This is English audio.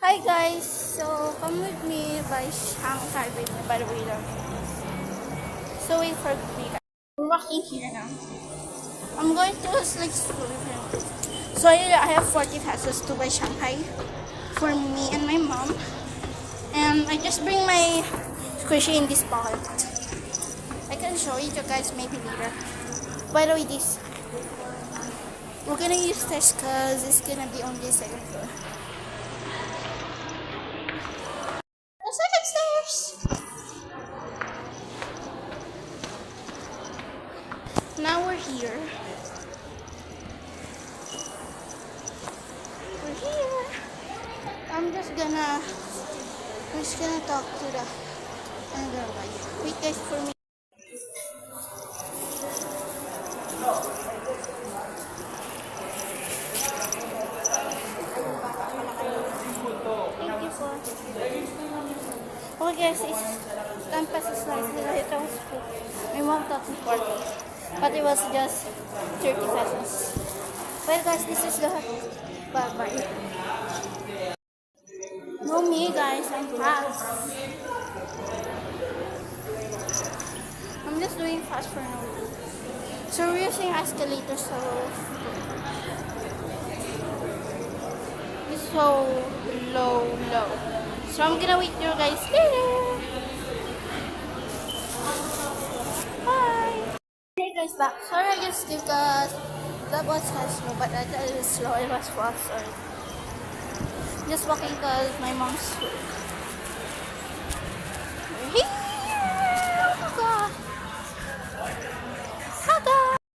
Hi guys, so come with me by Shanghai with me by the way lang. So wait for me guys. We're walking here now. I'm going to like school here. So I have 40 pesos to buy Shanghai for me and my mom. And I just bring my squishy in this pocket. I can show you guys maybe later. By the way, this we're gonna use this because it's gonna be on the second floor. The second stairs. Now we're here. We're here. I'm just gonna talk to the other guy. Wait guys for me. Thank you for. Okay guys, it's 10 pesos lang. It was my mom taught me 40. But it was just 30 pesos. Well guys, this is the bye-bye. No me guys, I'm fast. I'm just doing fast for now. So we're using escalator, so it's so low. So I'm gonna wait you guys later. Bye. Hey guys, back. Sorry I just skipped that was kind of slow, but that is slow. It was fast. Sorry. Just walking because my mom's here.